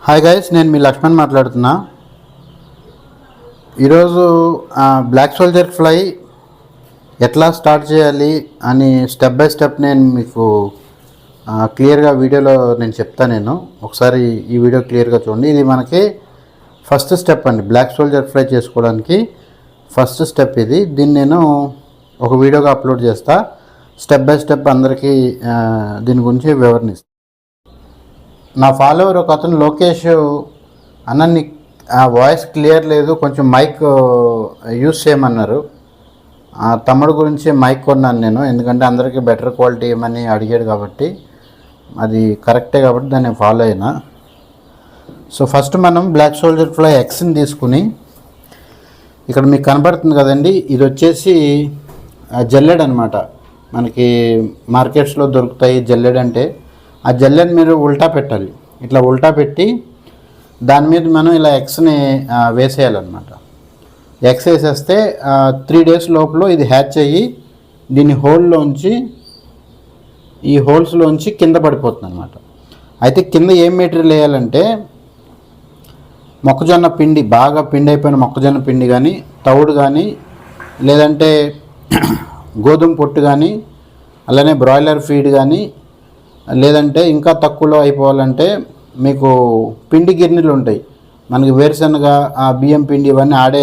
Hi guys, నేను మీ లక్ష్మణ్ మాట్లాడుతున్నా. ఈరోజు బ్లాక్ సోల్జర్ ఫ్లై ఎట్లా స్టార్ట్ చేయాలి అని స్టెప్ బై స్టెప్ నేను మీకు క్లియర్గా వీడియోలో నేను చెప్తాను. నేను ఒకసారి ఈ వీడియో క్లియర్గా చూడండి. ఇది మనకి ఫస్ట్ స్టెప్ అండి, బ్లాక్ సోల్జర్ ఫ్లై చేసుకోవడానికి ఫస్ట్ స్టెప్ ఇది. దీన్ని నేను ఒక వీడియోగా అప్లోడ్ చేస్తా, స్టెప్ బై స్టెప్ అందరికీ దీని గురించి వివరణిస్తాను. నా ఫాలోవర్ ఒక అతను లోకేష్ అన్న నీ వాయిస్ క్లియర్ లేదు, కొంచెం మైక్ యూస్ చేయమన్నారు. తమ్ముడు గురించి మైక్ కొన్నాను నేను, ఎందుకంటే అందరికీ బెటర్ క్వాలిటీ ఏమని అడిగాడు కాబట్టి అది కరెక్టే కాబట్టి దాన్ని ఫాలో అయినా. సో ఫస్ట్ మనం బ్లాక్ సోల్జర్ ఫ్లై ఎక్స్ని తీసుకుని, ఇక్కడ మీకు కనబడుతుంది కదండి, ఇది వచ్చేసి జల్లెడ్ అనమాట. మనకి మార్కెట్స్లో దొరుకుతాయి జల్లెడ్ అంటే. ఆ జల్లెడ్ మీరు ఉల్టా పెట్టాలి, ఇట్లా ఉల్టా పెట్టి దాని మీద మనం ఇలా ఎగ్స్ని వేసేయాలన్నమాట. ఎగ్స్ వేసేస్తే 3 days లోపల ఇది హ్యాచ్ అయ్యి దీని ఈ హోల్స్లోంచి కింద పడిపోతుంది అనమాట. అయితే కింద ఏం మెటీరియల్ వేయాలంటే మొక్కజొన్న పిండి, బాగా పిండి అయిపోయిన మొక్కజొన్న పిండి కానీ, తవుడు కానీ, లేదంటే గోధుమ పొట్టు కానీ, అలానే బ్రాయిలర్ ఫీడ్ కానీ, లేదంటే ఇంకా తక్కువలో అయిపోవాలంటే మీకు పిండి గిర్నీలు ఉంటాయి. మనకి వేరుశనగ, బియ్యం పిండి ఇవన్నీ ఆడే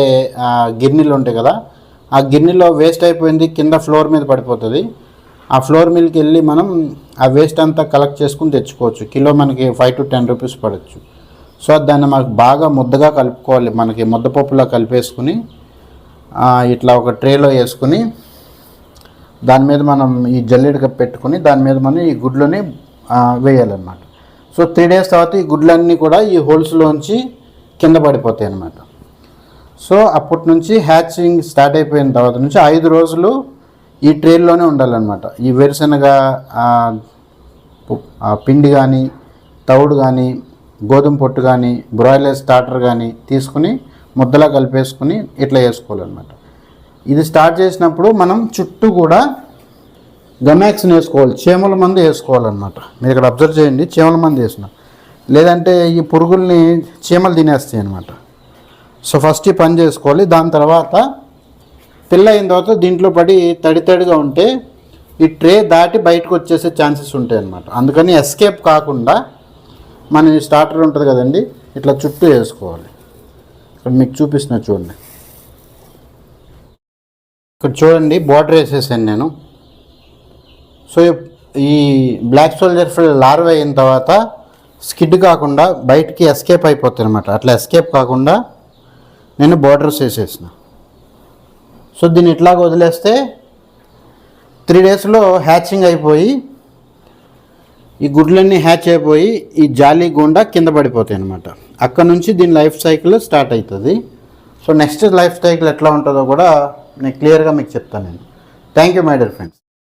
గిర్నీలు ఉంటాయి కదా, ఆ గిర్నీలో వేస్ట్ అయిపోయింది కింద ఫ్లోర్ మీద పడిపోతుంది. ఆ ఫ్లోర్ మిల్కి వెళ్ళి మనం ఆ వేస్ట్ అంతా కలెక్ట్ చేసుకుని తెచ్చుకోవచ్చు. కిలో మనకి 5 to 10 rupees పడవచ్చు. సో దాన్ని మనకు బాగా ముద్దగా కలుపుకోవాలి. మనకి ముద్దపప్పులా కలిపేసుకుని ఇట్లా ఒక ట్రేలో వేసుకుని దాని మీద మనం ఈ జల్లెడగా పెట్టుకుని దాని మీద మనం ఈ గుడ్లని వేయాలన్నమాట. సో 3 days తర్వాత ఈ గుడ్లన్నీ కూడా ఈ హోల్స్లోంచి కింద పడిపోతాయి అన్నమాట. సో అప్పటి నుంచి హ్యాచింగ్ స్టార్ట్ అయిపోయిన తర్వాత నుంచి 5 రోజులు ఈ ట్రేల్లోనే ఉండాలన్నమాట. ఈ వేరుశనగ పిండి కానీ, తవుడు కానీ, గోధుమ పొట్టు కానీ, బ్రాయిలర్ స్టార్టర్ కానీ తీసుకుని ముద్దలా కలిపేసుకుని ఇట్లా వేసుకోవాలన్నమాట. ఇది స్టార్ట్ చేసినప్పుడు మనం చుట్టూ కూడా గమాక్స్ని వేసుకోవాలి, చీమల మందు వేసుకోవాలన్నమాట. మీరు ఇక్కడ అబ్జర్వ్ చేయండి, చీమల మందు వేసిన, లేదంటే ఈ పురుగుల్ని చీమలు తినేస్తాయి అన్నమాట. సో ఫస్ట్ ఈ పని చేసుకోవాలి. దాని తర్వాత పిల్ల అయిన తర్వాత దీంట్లో పడి తడిగా ఉంటే ఈ ట్రే దాటి బయటకు వచ్చేసే ఛాన్సెస్ ఉంటాయి అన్నమాట. అందుకని ఎస్కేప్ కాకుండా మన ఈ స్టార్టర్ ఉంటుంది కదండి, ఇట్లా చుట్టూ వేసుకోవాలి. ఇక్కడ మీకు చూపిస్తున్నా చూడండి. ఇక్కడ చూడండి, బార్డర్ వేసేసాను నేను. సో ఈ బ్లాక్ సోల్జర్ ఫ్లై లార్వా అయిన తర్వాత స్కిడ్ కాకుండా బయటికి ఎస్కేప్ అయిపోతుంది అనమాట. అట్లా ఎస్కేప్ కాకుండా నేను బార్డర్స్ వేసేసిన. సో దీన్ని ఇట్లాగ వదిలేస్తే 3 daysలో హ్యాచింగ్ అయిపోయి ఈ గుడ్లన్నీ హ్యాచ్ అయిపోయి ఈ జాలీ గుండా కింద పడిపోతాయి అనమాట. అక్కడ నుంచి దీని లైఫ్ సైకిల్ స్టార్ట్ అవుతుంది. సో నెక్స్ట్ లైఫ్ సైకిల్ ఎట్లా ఉంటుందో కూడా నేను క్లియర్గా మీకు చెప్తాను నేను. Thank you my dear friends.